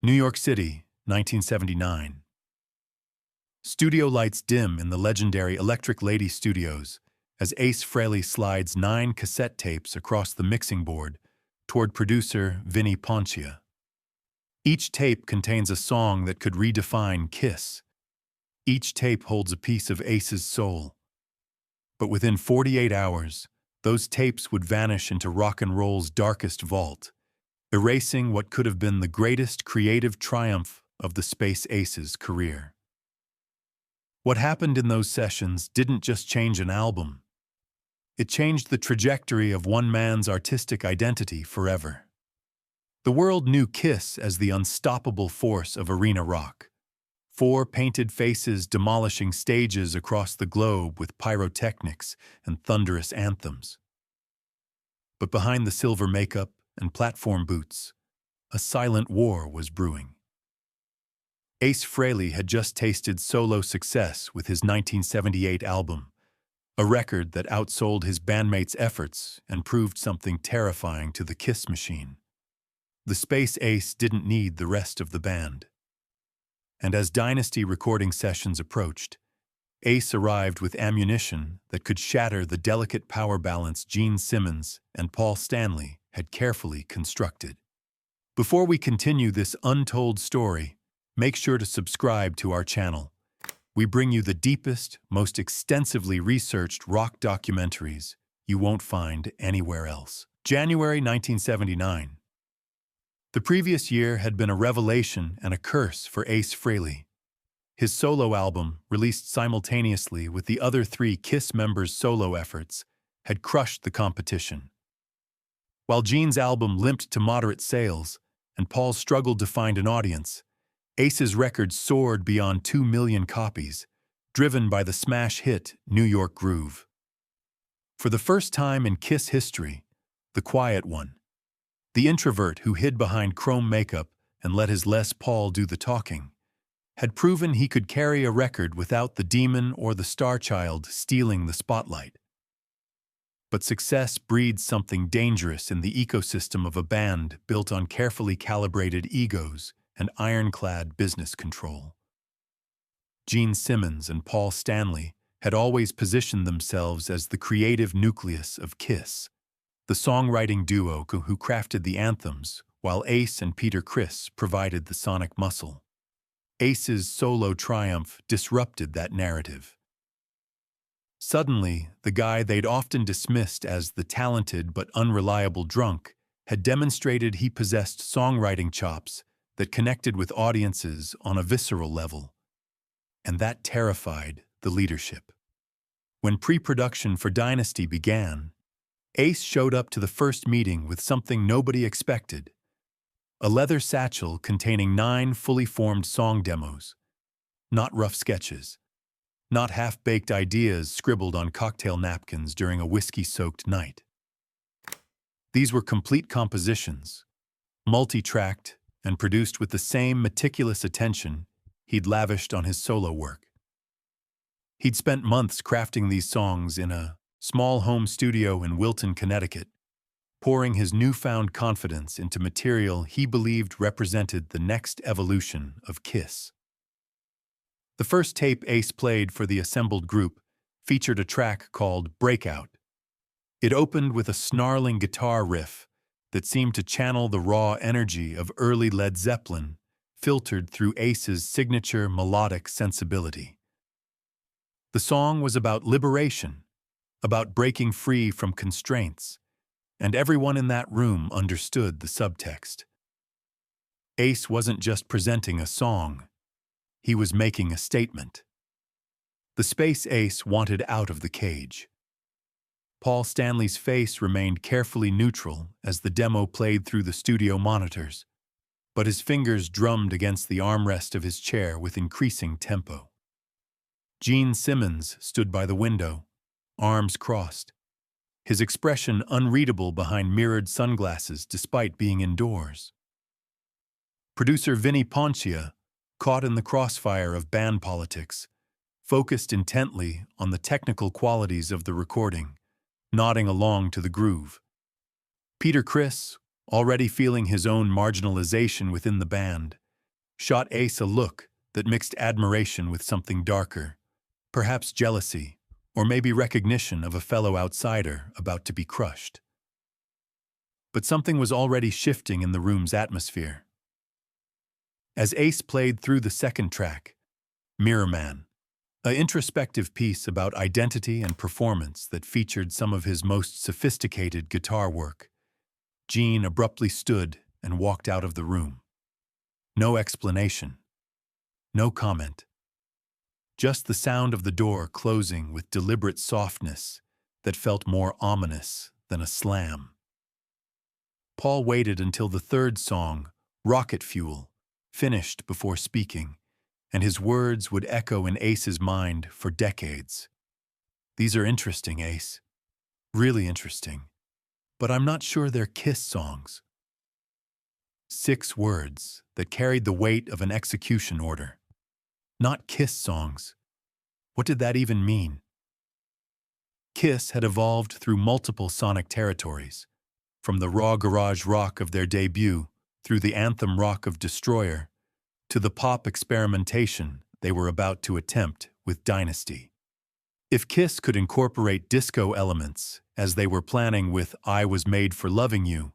New York City, 1979. Studio lights dim in the legendary Electric Lady Studios as Ace Frehley slides 9 cassette tapes across the mixing board toward producer Vinnie Poncia. Each tape contains a song that could redefine Kiss. Each tape holds a piece of Ace's soul. But within 48 hours, those tapes would vanish into rock and roll's darkest vault, erasing what could have been the greatest creative triumph of the Space Aces' career. What happened in those sessions didn't just change an album. It changed the trajectory of one man's artistic identity forever. The world knew Kiss as the unstoppable force of arena rock. 4 painted faces demolishing stages across the globe with pyrotechnics and thunderous anthems. But behind the silver makeup and platform boots, a silent war was brewing. Ace Frehley had just tasted solo success with his 1978 album, a record that outsold his bandmates' efforts and proved something terrifying to the Kiss machine. The Space Ace didn't need the rest of the band. And as Dynasty recording sessions approached, Ace arrived with ammunition that could shatter the delicate power balance Gene Simmons and Paul Stanley had carefully constructed. Before we continue this untold story, make sure to subscribe to our channel. We bring you the deepest, most extensively researched rock documentaries you won't find anywhere else. January 1979. The previous year had been a revelation and a curse for Ace Frehley. His solo album, released simultaneously with the other 3 Kiss members' solo efforts, had crushed the competition. While Gene's album limped to moderate sales and Paul struggled to find an audience, Ace's record soared beyond 2 million copies, driven by the smash hit New York Groove. For the first time in Kiss history, the quiet one, the introvert who hid behind chrome makeup and let his Les Paul do the talking, had proven he could carry a record without the demon or the star child stealing the spotlight. But success breeds something dangerous in the ecosystem of a band built on carefully calibrated egos and ironclad business control. Gene Simmons and Paul Stanley had always positioned themselves as the creative nucleus of Kiss, the songwriting duo who crafted the anthems, while Ace and Peter Criss provided the sonic muscle. Ace's solo triumph disrupted that narrative. Suddenly, the guy they'd often dismissed as the talented but unreliable drunk had demonstrated he possessed songwriting chops that connected with audiences on a visceral level. And that terrified the leadership. When pre-production for Dynasty began, Ace showed up to the first meeting with something nobody expected: a leather satchel containing 9 fully formed song demos. Not rough sketches. Not half-baked ideas scribbled on cocktail napkins during a whiskey-soaked night. These were complete compositions, multi-tracked and produced with the same meticulous attention he'd lavished on his solo work. He'd spent months crafting these songs in a small home studio in Wilton, Connecticut, pouring his newfound confidence into material he believed represented the next evolution of Kiss. The first tape Ace played for the assembled group featured a track called Breakout. It opened with a snarling guitar riff that seemed to channel the raw energy of early Led Zeppelin, filtered through Ace's signature melodic sensibility. The song was about liberation, about breaking free from constraints, and everyone in that room understood the subtext. Ace wasn't just presenting a song. He was making a statement. The Space Ace wanted out of the cage. Paul Stanley's face remained carefully neutral as the demo played through the studio monitors, but his fingers drummed against the armrest of his chair with increasing tempo. Gene Simmons stood by the window, arms crossed, his expression unreadable behind mirrored sunglasses despite being indoors. Producer Vinnie Poncia, caught in the crossfire of band politics, focused intently on the technical qualities of the recording, nodding along to the groove. Peter Criss, already feeling his own marginalization within the band, shot Ace a look that mixed admiration with something darker, perhaps jealousy, or maybe recognition of a fellow outsider about to be crushed. But something was already shifting in the room's atmosphere. As Ace played through the second track, Mirror Man, an introspective piece about identity and performance that featured some of his most sophisticated guitar work, Gene abruptly stood and walked out of the room. No explanation. No comment. Just the sound of the door closing with deliberate softness that felt more ominous than a slam. Paul waited until the third song, Rocket Fuel, finished before speaking, and his words would echo in Ace's mind for decades. "These are interesting, Ace. Really interesting. But I'm not sure they're Kiss songs." 6 words that carried the weight of an execution order. Not Kiss songs. What did that even mean? Kiss had evolved through multiple sonic territories, from the raw garage rock of their debut, through the anthem rock of Destroyer, to the pop experimentation they were about to attempt with Dynasty. If Kiss could incorporate disco elements, as they were planning with I Was Made for Loving You,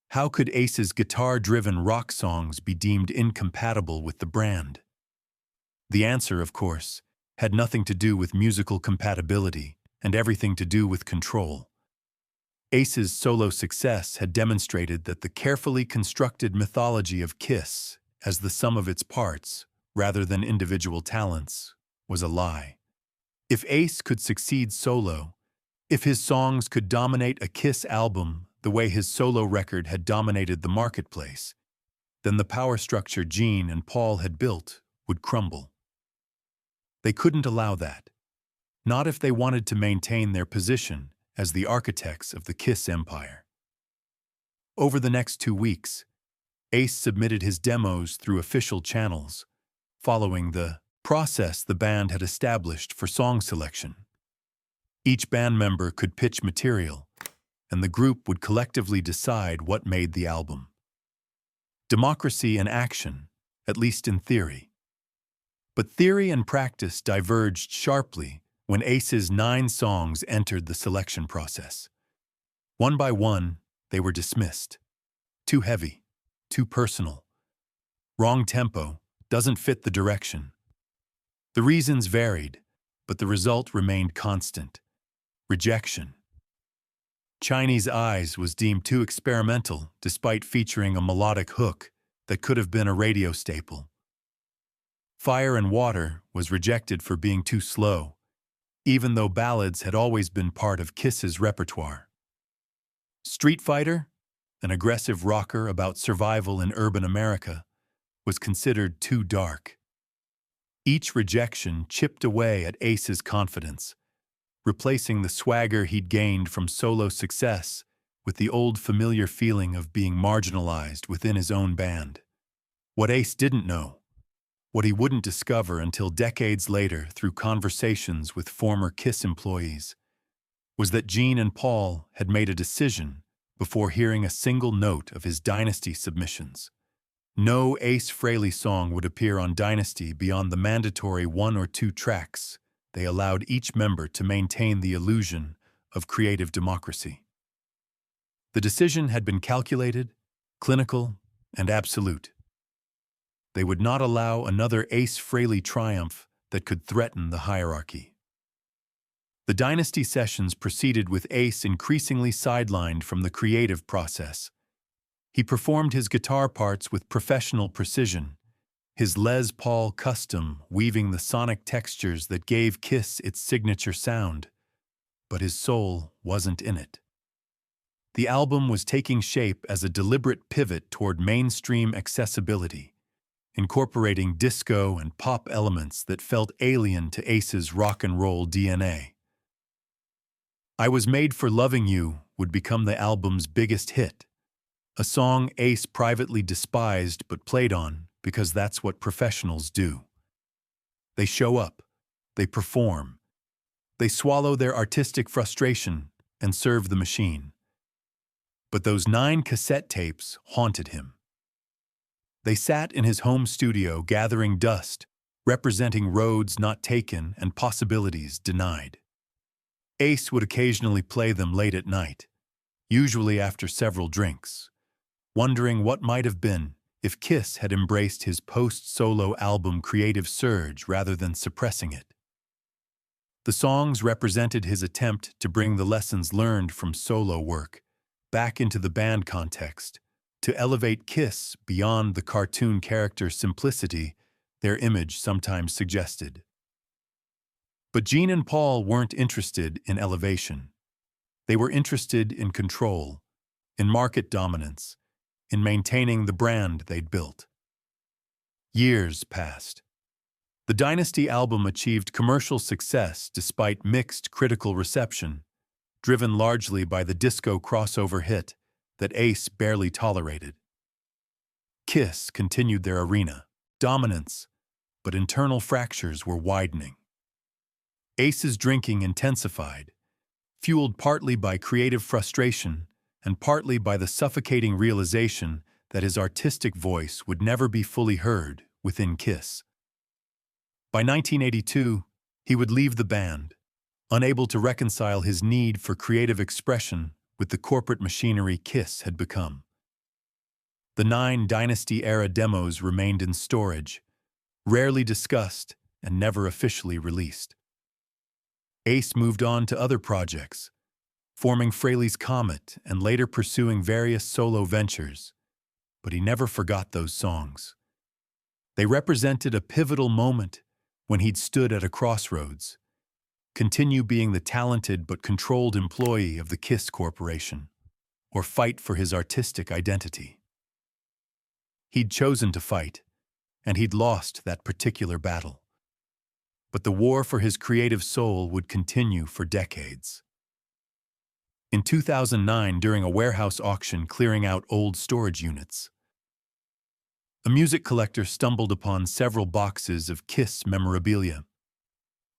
how could Ace's guitar-driven rock songs be deemed incompatible with the brand? The answer, of course, had nothing to do with musical compatibility and everything to do with control. Ace's solo success had demonstrated that the carefully constructed mythology of Kiss, as the sum of its parts, rather than individual talents, was a lie. If Ace could succeed solo, if his songs could dominate a Kiss album the way his solo record had dominated the marketplace, then the power structure Gene and Paul had built would crumble. They couldn't allow that, not if they wanted to maintain their position as the architects of the Kiss empire. Over the next 2 weeks, Ace submitted his demos through official channels, following the process the band had established for song selection. Each band member could pitch material, and the group would collectively decide what made the album. Democracy in action, at least in theory. But theory and practice diverged sharply when Ace's 9 songs entered the selection process. One by one, they were dismissed. Too heavy, too personal. Wrong tempo, doesn't fit the direction. The reasons varied, but the result remained constant. Rejection. Chinese Eyes was deemed too experimental despite featuring a melodic hook that could have been a radio staple. Fire and Water was rejected for being too slow, even though ballads had always been part of Kiss's repertoire. Street Fighter, an aggressive rocker about survival in urban America, was considered too dark. Each rejection chipped away at Ace's confidence, replacing the swagger he'd gained from solo success with the old familiar feeling of being marginalized within his own band. What Ace didn't know, what he wouldn't discover until decades later through conversations with former Kiss employees, was that Gene and Paul had made a decision before hearing a single note of his Dynasty submissions. No Ace Frehley song would appear on Dynasty beyond the mandatory 1 or 2 tracks they allowed each member to maintain the illusion of creative democracy. The decision had been calculated, clinical, and absolute. They would not allow another Ace Frehley triumph that could threaten the hierarchy. The Dynasty sessions proceeded with Ace increasingly sidelined from the creative process. He performed his guitar parts with professional precision, his Les Paul custom weaving the sonic textures that gave Kiss its signature sound, but his soul wasn't in it. The album was taking shape as a deliberate pivot toward mainstream accessibility, incorporating disco and pop elements that felt alien to Ace's rock and roll DNA. I Was Made for Loving You would become the album's biggest hit, a song Ace privately despised but played on because that's what professionals do. They show up, they perform, they swallow their artistic frustration and serve the machine. But those 9 cassette tapes haunted him. They sat in his home studio gathering dust, representing roads not taken and possibilities denied. Ace would occasionally play them late at night, usually after several drinks, wondering what might have been if Kiss had embraced his post-solo album creative surge rather than suppressing it. The songs represented his attempt to bring the lessons learned from solo work back into the band context, to elevate Kiss beyond the cartoon character simplicity their image sometimes suggested. But Gene and Paul weren't interested in elevation. They were interested in control, in market dominance, in maintaining the brand they'd built. Years passed. The Dynasty album achieved commercial success despite mixed critical reception, driven largely by the disco crossover hit that Ace barely tolerated. Kiss continued their arena dominance, but internal fractures were widening. Ace's drinking intensified, fueled partly by creative frustration and partly by the suffocating realization that his artistic voice would never be fully heard within Kiss. By 1982, he would leave the band, unable to reconcile his need for creative expression with the corporate machinery Kiss had become. The 9 Dynasty-era demos remained in storage, rarely discussed and never officially released. Ace moved on to other projects, forming Frehley's Comet and later pursuing various solo ventures, but he never forgot those songs. They represented a pivotal moment when he'd stood at a crossroads, continue being the talented but controlled employee of the Kiss Corporation, or fight for his artistic identity. He'd chosen to fight, and he'd lost that particular battle. But the war for his creative soul would continue for decades. In 2009, during a warehouse auction clearing out old storage units, a music collector stumbled upon several boxes of Kiss memorabilia.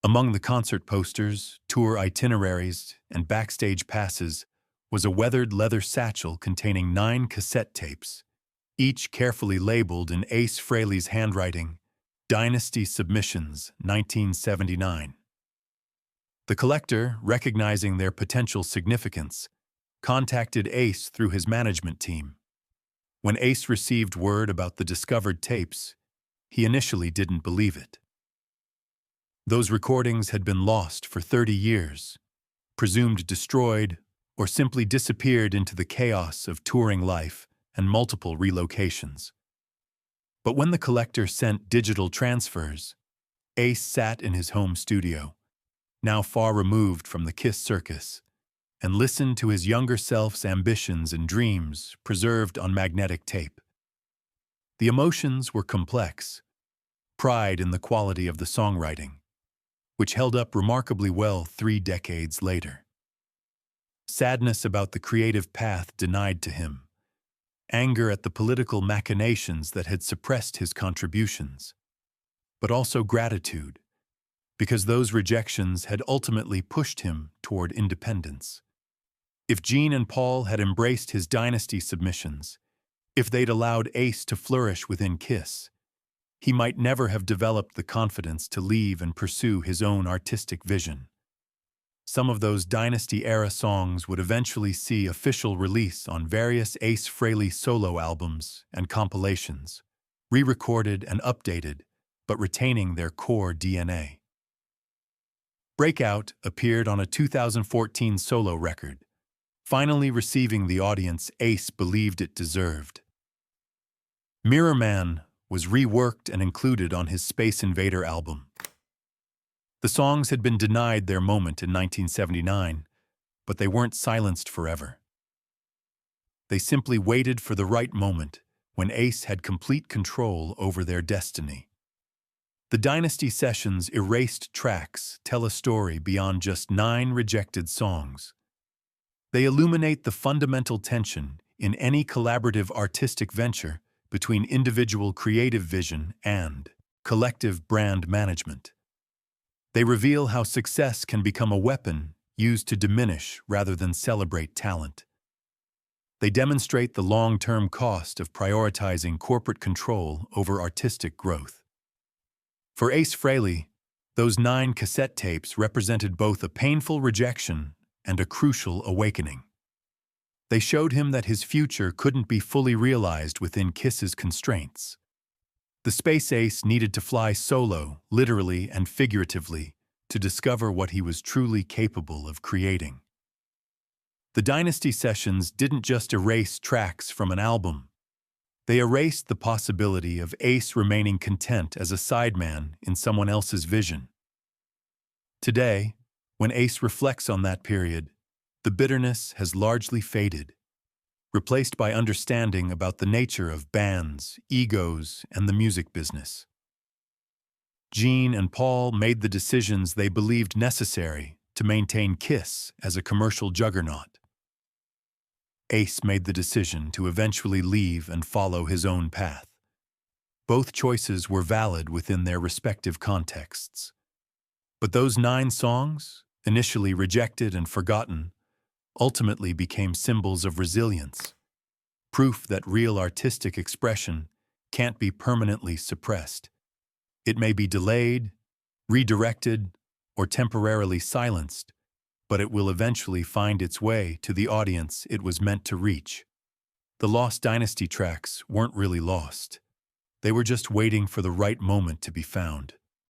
Among the concert posters, tour itineraries, and backstage passes was a weathered leather satchel containing 9 cassette tapes, each carefully labeled in Ace Frehley's handwriting, Dynasty Submissions, 1979. The collector, recognizing their potential significance, contacted Ace through his management team. When Ace received word about the discovered tapes, he initially didn't believe it. Those recordings had been lost for 30 years, presumed destroyed, or simply disappeared into the chaos of touring life and multiple relocations. But when the collector sent digital transfers, Ace sat in his home studio, now far removed from the Kiss circus, and listened to his younger self's ambitions and dreams preserved on magnetic tape. The emotions were complex: pride in the quality of the songwriting, which held up remarkably well 3 decades later. Sadness about the creative path denied to him, anger at the political machinations that had suppressed his contributions, but also gratitude, because those rejections had ultimately pushed him toward independence. If Gene and Paul had embraced his Dynasty submissions, if they'd allowed Ace to flourish within Kiss, he might never have developed the confidence to leave and pursue his own artistic vision. Some of those Dynasty-era songs would eventually see official release on various Ace Frehley solo albums and compilations, re-recorded and updated, but retaining their core DNA. Breakout appeared on a 2014 solo record, finally receiving the audience Ace believed it deserved. Mirror Man was reworked and included on his Space Invader album. The songs had been denied their moment in 1979, but they weren't silenced forever. They simply waited for the right moment when Ace had complete control over their destiny. The Dynasty sessions' erased tracks tell a story beyond just 9 rejected songs. They illuminate the fundamental tension in any collaborative artistic venture between individual creative vision and collective brand management. They reveal how success can become a weapon used to diminish rather than celebrate talent. They demonstrate the long-term cost of prioritizing corporate control over artistic growth. For Ace Frehley, those 9 cassette tapes represented both a painful rejection and a crucial awakening. They showed him that his future couldn't be fully realized within Kiss's constraints. The Space Ace needed to fly solo, literally and figuratively, to discover what he was truly capable of creating. The Dynasty sessions didn't just erase tracks from an album. They erased the possibility of Ace remaining content as a sideman in someone else's vision. Today, when Ace reflects on that period, the bitterness has largely faded, replaced by understanding about the nature of bands, egos, and the music business. Gene and Paul made the decisions they believed necessary to maintain Kiss as a commercial juggernaut. Ace made the decision to eventually leave and follow his own path. Both choices were valid within their respective contexts. But those 9 songs, initially rejected and forgotten, ultimately became symbols of resilience, proof that real artistic expression can't be permanently suppressed. It may be delayed, redirected, or temporarily silenced, but it will eventually find its way to the audience it was meant to reach. The lost Dynasty tracks weren't really lost. They were just waiting for the right moment to be found.